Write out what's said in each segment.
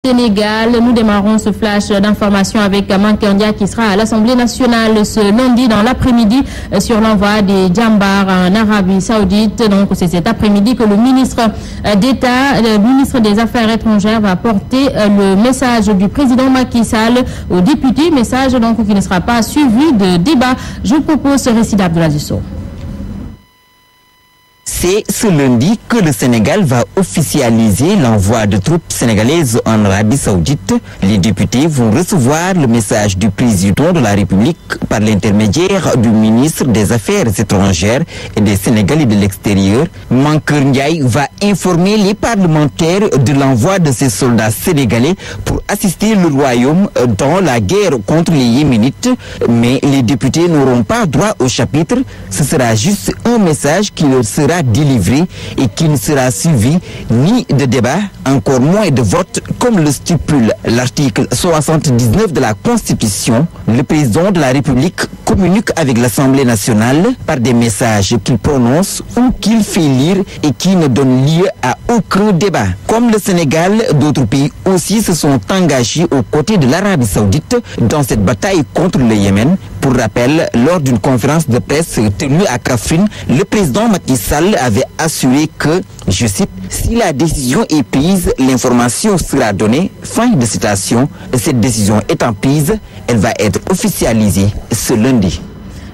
Sénégal. Nous démarrons ce flash d'information avec Mankandia qui sera à l'Assemblée nationale ce lundi dans l'après-midi sur l'envoi des Djambar en Arabie Saoudite. Donc c'est cet après-midi que le ministre d'État, le ministre des Affaires étrangères va porter le message du président Macky Sall aux députés, message donc qui ne sera pas suivi de débat. Je vous propose ce récit d'Abdoulaye Sow. C'est ce lundi que le Sénégal va officialiser l'envoi de troupes sénégalaises en Arabie Saoudite. Les députés vont recevoir le message du président de la République par l'intermédiaire du ministre des Affaires étrangères et des Sénégalais de l'extérieur. Mankeur Ndiaye va informer les parlementaires de l'envoi de ces soldats sénégalais pour assister le royaume dans la guerre contre les Yéménites. Mais les députés n'auront pas droit au chapitre. Ce sera juste un message qui leur sera délivré et qui ne sera suivi ni de débat, encore moins de vote, comme le stipule l'article 79 de la Constitution. Le président de la République communique avec l'Assemblée nationale par des messages qu'il prononce ou qu'il fait lire et qui ne donnent lieu à aucun débat. Comme le Sénégal, d'autres pays aussi se sont engagés aux côtés de l'Arabie Saoudite dans cette bataille contre le Yémen. Pour rappel, lors d'une conférence de presse tenue à Kaffrine, le président Macky Sall avait assuré que, je cite, si la décision est prise, l'information sera donnée. Fin de citation. Cette décision étant prise, elle va être officialisée ce lundi.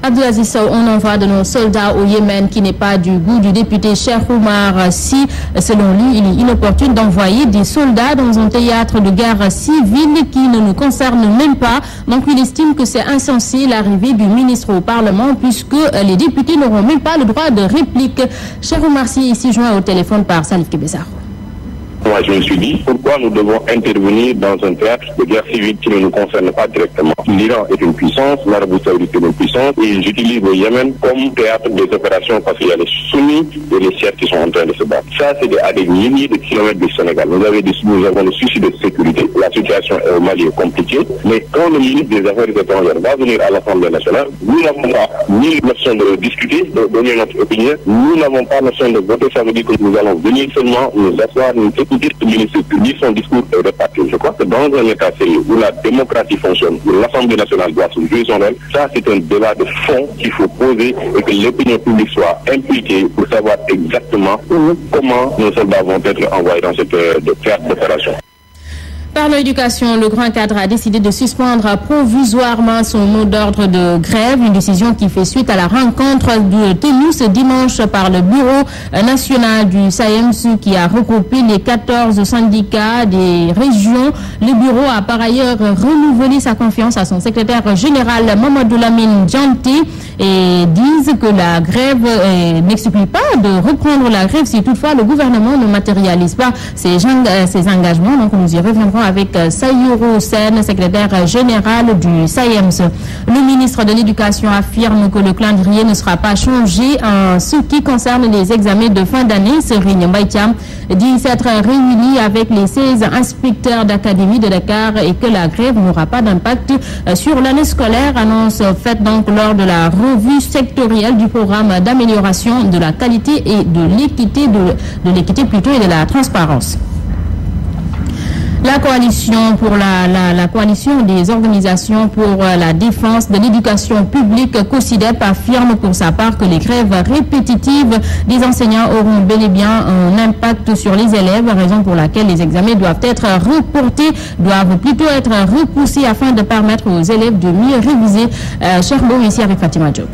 Abdoulaye Sow, on envoie de nos soldats au Yémen qui n'est pas du goût du député Cheikh Oumar Sy. Selon lui, il est inopportun d'envoyer des soldats dans un théâtre de guerre civile qui ne nous concerne même pas. Donc il estime que c'est insensé l'arrivée du ministre au Parlement puisque les députés n'auront même pas le droit de réplique. Cheikh Oumar Sy ici joint au téléphone par Salif Kébessar. Moi, je me suis dit, pourquoi nous devons intervenir dans un théâtre de guerre civile qui ne nous concerne pas directement? L'Iran est une puissance, l'Arabie Saoudite est une puissance, et ils utilisent le Yémen comme théâtre des opérations parce qu'il y a les sunnis et les chiites qui sont en train de se battre. Ça, c'est à des milliers de kilomètres du Sénégal. Nous avons des soucis de sécurité. La situation au Mali est compliquée, mais quand le ministre des Affaires étrangères va venir à l'Assemblée nationale, nous n'avons pas ni l'option de discuter, de donner notre opinion, nous n'avons pas l'option de voter. Ça veut dire que nous allons venir seulement nous asseoir, nous écouter le ministre publie son discours et repartir. Je crois que dans un état sérieux où la démocratie fonctionne, où l'Assemblée nationale doit se jouer son rôle, ça c'est un débat de fond qu'il faut poser et que l'opinion publique soit impliquée pour savoir exactement où, comment nos soldats vont être envoyés dans cette théâtre d'opération. Par l'éducation, le grand cadre a décidé de suspendre provisoirement son mot d'ordre de grève, une décision qui fait suite à la rencontre tenue ce dimanche par le bureau national du SAEMS qui a regroupé les 14 syndicats des régions. Le bureau a par ailleurs renouvelé sa confiance à son secrétaire général Mamadou Lamine Dianté et disent que la grève n'exclut pas de reprendre la grève si toutefois le gouvernement ne matérialise pas ses engagements. Donc nous y reviendrons avec Sayuro Sen, secrétaire général du SAEMS. Le ministre de l'Éducation affirme que le calendrier ne sera pas changé en ce qui concerne les examens de fin d'année. Serigne Mbaïtiam dit s'être réuni avec les 16 inspecteurs d'académie de Dakar et que la grève n'aura pas d'impact sur l'année scolaire. Annonce faite donc lors de la revue sectorielle du programme d'amélioration de la qualité et de l'équité, de l'équité plutôt et de la transparence. La coalition pour la coalition des organisations pour la défense de l'éducation publique COSIDEP affirme pour sa part que les grèves répétitives des enseignants auront bel et bien un impact sur les élèves, raison pour laquelle les examens doivent plutôt être repoussés afin de permettre aux élèves de mieux réviser. Cherbo ici avec Fatima Diop.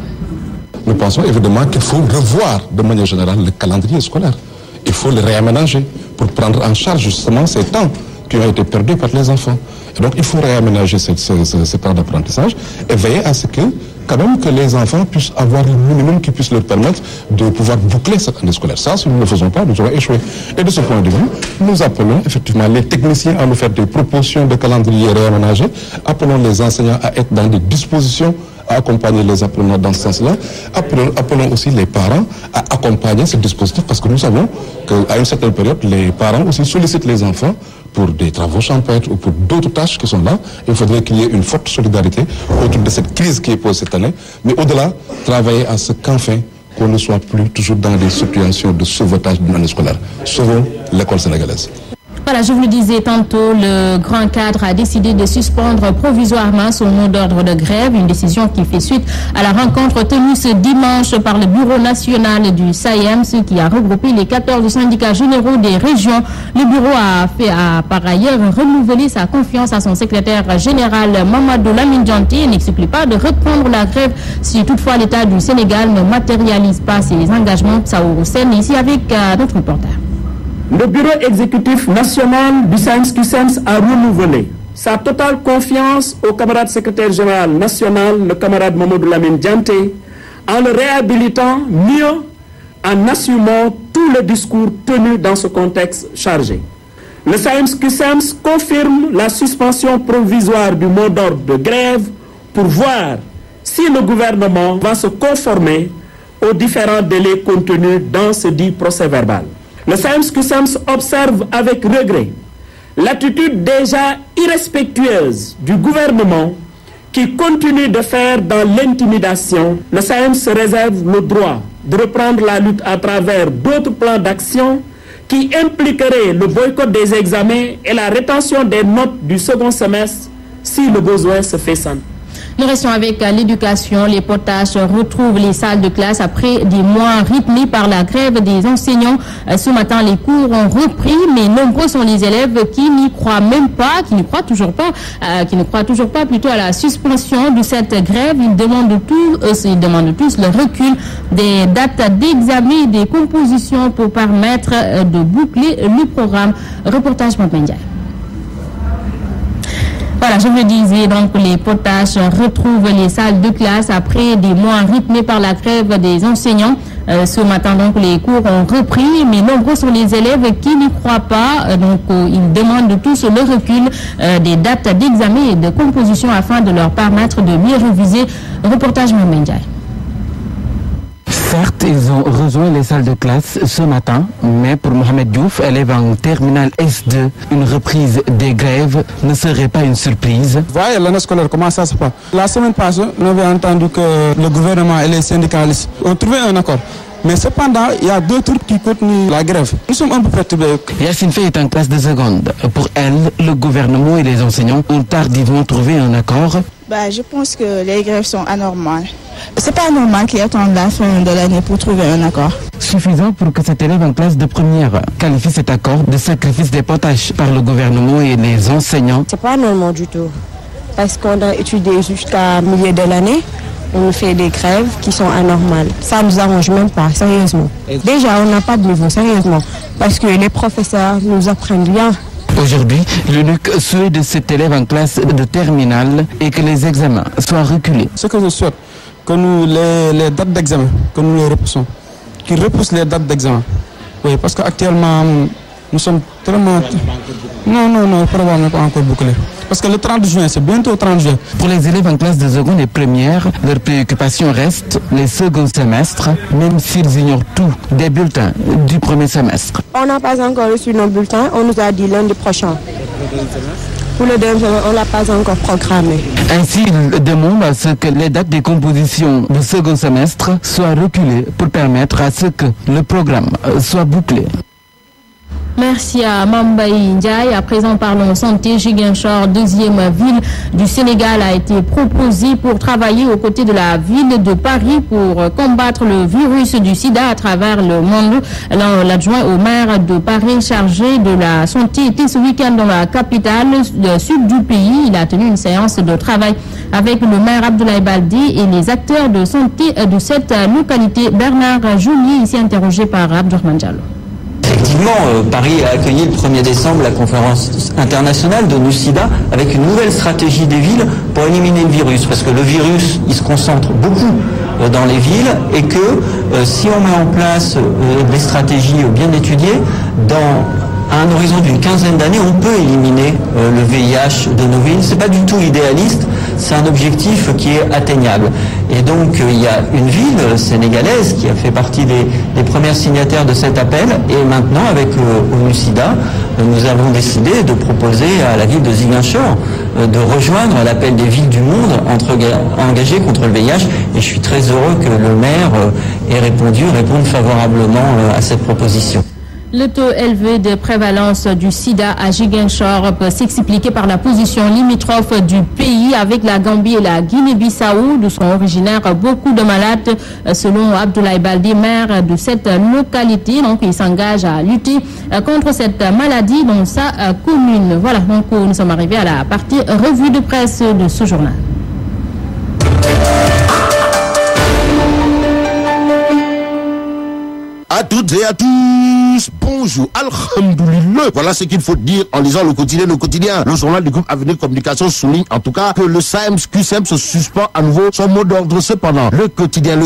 Nous pensons évidemment qu'il faut revoir de manière générale le calendrier scolaire. Il faut le réaménager pour prendre en charge justement ces temps qui ont été perdus par les enfants. Et donc il faut réaménager ce temps d'apprentissage et veiller à ce que, quand même, que les enfants puissent avoir le minimum qui puisse leur permettre de pouvoir boucler cette année scolaire. Ça, si nous ne le faisons pas, nous aurons échoué. Et de ce point de vue, nous appelons effectivement les techniciens à nous faire des propositions de calendrier réaménagé. Appelons les enseignants à être dans des dispositions à accompagner les apprenants dans ce sens-là. Appelons aussi les parents à accompagner ce dispositif parce que nous savons qu'à une certaine période, les parents aussi sollicitent les enfants pour des travaux champêtres ou pour d'autres tâches qui sont là. Il faudrait qu'il y ait une forte solidarité autour de cette crise qui est posée cette année. Mais au-delà, travailler à ce qu'enfin, qu'on ne soit plus toujours dans des situations de sauvetage d'une année scolaire. Sauvons l'école sénégalaise. Voilà, je vous le disais tantôt, le grand cadre a décidé de suspendre provisoirement son mot d'ordre de grève, une décision qui fait suite à la rencontre tenue ce dimanche par le Bureau national du SAEMS qui a regroupé les 14 syndicats généraux des régions. Le bureau a par ailleurs renouvelé sa confiance à son secrétaire général Mamadou Lamine Dianté et n'exclut pas de reprendre la grève si toutefois l'État du Sénégal ne matérialise pas ses engagements. Saourou Sen, ici avec notre reporter. Le bureau exécutif national du SAEMS-CUSEMS a renouvelé sa totale confiance au camarade secrétaire général national, le camarade Mamadou Lamine Dianté, en le réhabilitant mieux, en assumant tout le discours tenu dans ce contexte chargé. Le SAEMS-CUSEMS confirme la suspension provisoire du mot d'ordre de grève pour voir si le gouvernement va se conformer aux différents délais contenus dans ce dit procès-verbal. Le SAEMS-CUSEMS observe avec regret l'attitude déjà irrespectueuse du gouvernement qui continue de faire dans l'intimidation. Le SAEMS se réserve le droit de reprendre la lutte à travers d'autres plans d'action qui impliqueraient le boycott des examens et la rétention des notes du second semestre si le besoin se fait sentir. Nous restons avec l'éducation. Les potaches retrouvent les salles de classe après des mois rythmés par la grève des enseignants. Ce matin, les cours ont repris, mais nombreux sont les élèves qui n'y croient même pas, qui ne croient toujours pas plutôt à la suspension de cette grève. Ils demandent tous le recul des dates d'examen et des compositions pour permettre de boucler le programme. Reportage Montpendia. Voilà, je vous le disais, donc les potaches retrouvent les salles de classe après des mois rythmés par la grève des enseignants. Ce matin, donc, les cours ont repris, mais nombreux sont les élèves qui n'y croient pas. Ils demandent tous le recul des dates d'examen et de composition afin de leur permettre de mieux réviser. Reportage Moumendjaï. Certes, ils ont rejoint les salles de classe ce matin, mais pour Mohamed Diouf, élève en terminale S2, une reprise des grèves ne serait pas une surprise. Vous voyez, l'année scolaire, comment ça se passe? La semaine passée, on avait entendu que le gouvernement et les syndicalistes ont trouvé un accord. Mais cependant, il y a deux trucs qui continuent la grève. Nous sommes un peu perturbés. Yacine Faye est en classe de seconde. Pour elle, le gouvernement et les enseignants ont tardivement trouvé un accord. Je pense que les grèves sont anormales. C'est pas normal qu'ils attendent la fin de l'année pour trouver un accord. Suffisant pour que cet élève en classe de première qualifie cet accord de sacrifice des potaches par le gouvernement et les enseignants. C'est pas normal du tout. Parce qu'on a étudié jusqu'à milieu de l'année. On fait des grèves qui sont anormales. Ça ne nous arrange même pas, sérieusement. Déjà, on n'a pas de niveau, sérieusement. Parce que les professeurs nous apprennent bien. Aujourd'hui, l'unique souhait de cet élève en classe de terminale est que les examens soient reculés. Ce que je souhaite, que nous, les dates d'examen, que nous les repoussons. Qu'ils repoussent les dates d'examen. Oui, parce qu'actuellement, nous sommes tellement... Non, le programme n'est pas encore bouclé. Parce que le 30 juin, c'est bientôt le 30 juin. Pour les élèves en classe de seconde et première, leur préoccupation reste les seconds semestres, même s'ils ignorent tout des bulletins du premier semestre. On n'a pas encore reçu nos bulletins, on nous a dit lundi prochain. Pour le deuxième semestre, on ne l'a pas encore programmé. Ainsi, ils demandent à ce que les dates des compositions du second semestre soient reculées pour permettre à ce que le programme soit bouclé. Merci à Mambaï Ndiaye. À présent, parlons santé. Ziguinchor, deuxième ville du Sénégal, a été proposée pour travailler aux côtés de la ville de Paris pour combattre le virus du sida à travers le monde. L'adjoint au maire de Paris chargé de la santé était ce week-end dans la capitale sud du pays. Il a tenu une séance de travail avec le maire Abdoulaye Baldé et les acteurs de santé de cette localité. Bernard Jounier, ici interrogé par Abdourahmane Diallo. Effectivement, Paris a accueilli le 1er décembre la conférence internationale de NUSIDA avec une nouvelle stratégie des villes pour éliminer le virus. Parce que le virus, il se concentre beaucoup dans les villes et que si on met en place des stratégies bien étudiées, à un horizon d'une quinzaine d'années, on peut éliminer le VIH de nos villes. C'est pas du tout idéaliste, c'est un objectif qui est atteignable. Et donc il y a une ville sénégalaise qui a fait partie des premières signataires de cet appel. Et maintenant, avec ONU-SIDA, nous avons décidé de proposer à la ville de Ziguinchor de rejoindre l'appel des villes du monde engagées contre le VIH. Et je suis très heureux que le maire ait répondu favorablement à cette proposition. Le taux élevé de prévalence du sida à Ziguinchor peut s'expliquer par la position limitrophe du pays avec la Gambie et la Guinée-Bissau, d'où sont originaires beaucoup de malades. Selon Abdoulaye Baldé, maire de cette localité, donc il s'engage à lutter contre cette maladie dans sa commune. Voilà, donc nous sommes arrivés à la partie revue de presse de ce journal. À toutes et à tous, bonjour, alhamdoulilah. Voilà ce qu'il faut dire en lisant le quotidien. Le quotidien, le journal du groupe Avenir Communication souligne en tout cas que le SAEMS-QSEMS suspend à nouveau son mot d'ordre. Cependant, le quotidien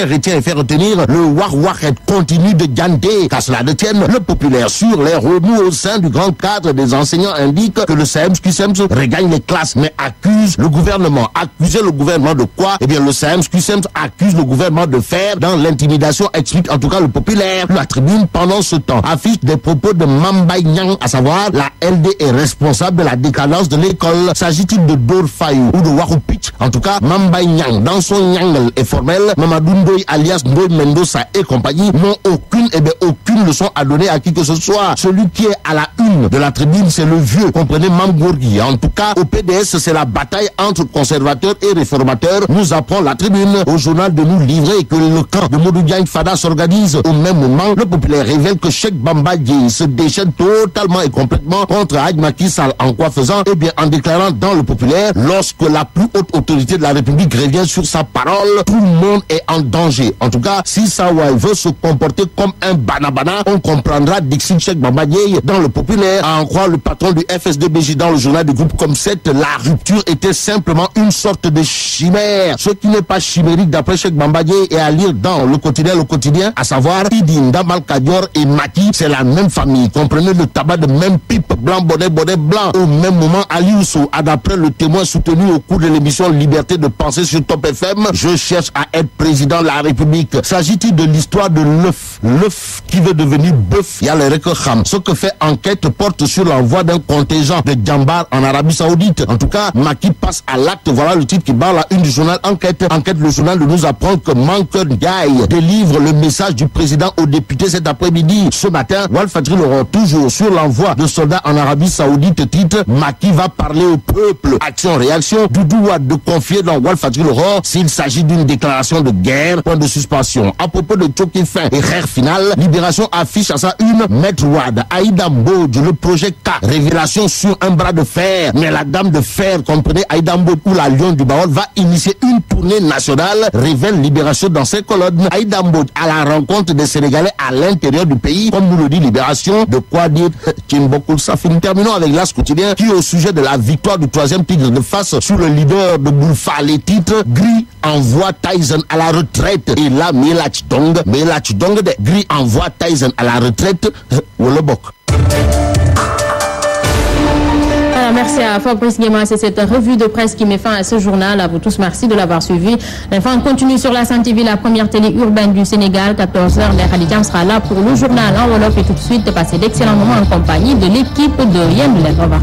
retient et fait retenir le war-waret continu de Gandé. Qu'à cela ne tienne, le populaire sur les remous au sein du grand cadre des enseignants indique que le SAEMS-QSEMS regagne les classes mais accuse le gouvernement. Accuser le gouvernement de quoi? Eh bien, le SAEMS-QSEMS accuse le gouvernement de faire dans l'intimidation, explique en tout cas le populaire. La tribune, pendant ce temps, affiche des propos de Mambay Nyang, à savoir la LD est responsable de la décadence de l'école. S'agit-il de Dor Fayou ou de Warupich? En tout cas, Mambay Nyang, dans son Nyangel est formel, Mamadou Ndoye alias Ndoye Mendoza et compagnie n'ont aucune leçon à donner à qui que ce soit. Celui qui est à la une de la tribune, c'est le vieux, comprenez Mamgourgui. En tout cas, au PDS, c'est la bataille entre conservateurs et réformateurs. Nous apprend la tribune au journal de nous livrer que le camp de Modou Diagne Fada s'organise au même moment. Le populaire révèle que Cheikh Bamba Dièye se déchaîne totalement et complètement contre Hadj Macky Sall. En quoi faisant? Eh bien, en déclarant dans le populaire, lorsque la plus haute autorité de la République revient sur sa parole, tout le monde est en danger. En tout cas, si Sawai veut se comporter comme un banabana, on comprendra Dixit Cheikh Bamba Dièye dans le populaire. À en croire le patron du FSD/BJ dans le journal du groupe Comset, la rupture était simplement une sorte de chimère. Ce qui n'est pas chimérique d'après Cheikh Bamba Dièye est à lire dans le quotidien, à savoir Idi Ndamal Kadior et Maki, c'est la même famille. Comprenez le tabac de même pipe, blanc, bonnet blanc. Au même moment, Ali Ousso a d'après le témoin soutenu au cours de l'émission Liberté de penser sur Top FM, je cherche à être président de la République. S'agit-il de l'histoire de l'œuf qui veut devenir bœuf? Il y a le Rekham. Ce que fait enquête porte sur l'envoi d'un contingent de Djambar en Arabie Saoudite. En tout cas, Maki passe à l'acte. Voilà le titre qui barre la une du journal Enquête. Le journal de nous apprend que Mankeur Ndiaye délivre le message du président aux députés cet après-midi. Ce matin, Walfadjri l'aura toujours sur l'envoi de soldats en Arabie Saoudite. Titre, Maki va parler au peuple. Action-réaction. Doudou Wade de confier dans Walfadjri l'aura s'il s'agit d'une déclaration de guerre. Point de suspension. À propos de Tchoki fin et rare final, Libération affiche à sa une Maître Wade, Aïda Mbodj, le projet K. Révélation sur un bras de fer. Mais la dame de fer, comprenez, Aïda Mbodj ou la Lion du Baol, va initier une tournée nationale. Révèle Libération dans ses colonnes. Aïda Mbodj à la rencontre des Sénégalais à l'intérieur du pays, comme nous le dit Libération. De quoi dire Timbokul Safin. Terminons avec l'As quotidien qui, au sujet de la victoire du 3e Tigre de face sur le leader de Boulfa, les titres, Gris envoie Tyson à la retraite. Et là, Melach Dong de Gris envoie Tyson à la retraite. Wolobok. Merci à Fabrice Guéma, c'est cette revue de presse qui met fin à ce journal. À vous tous, merci de l'avoir suivi. L'info continue sur la Sen TV, la première télé urbaine du Sénégal. 14h, les Radicam sera là pour le journal en Wolof et tout de suite passer d'excellents moments en compagnie de l'équipe de Yen. Au revoir.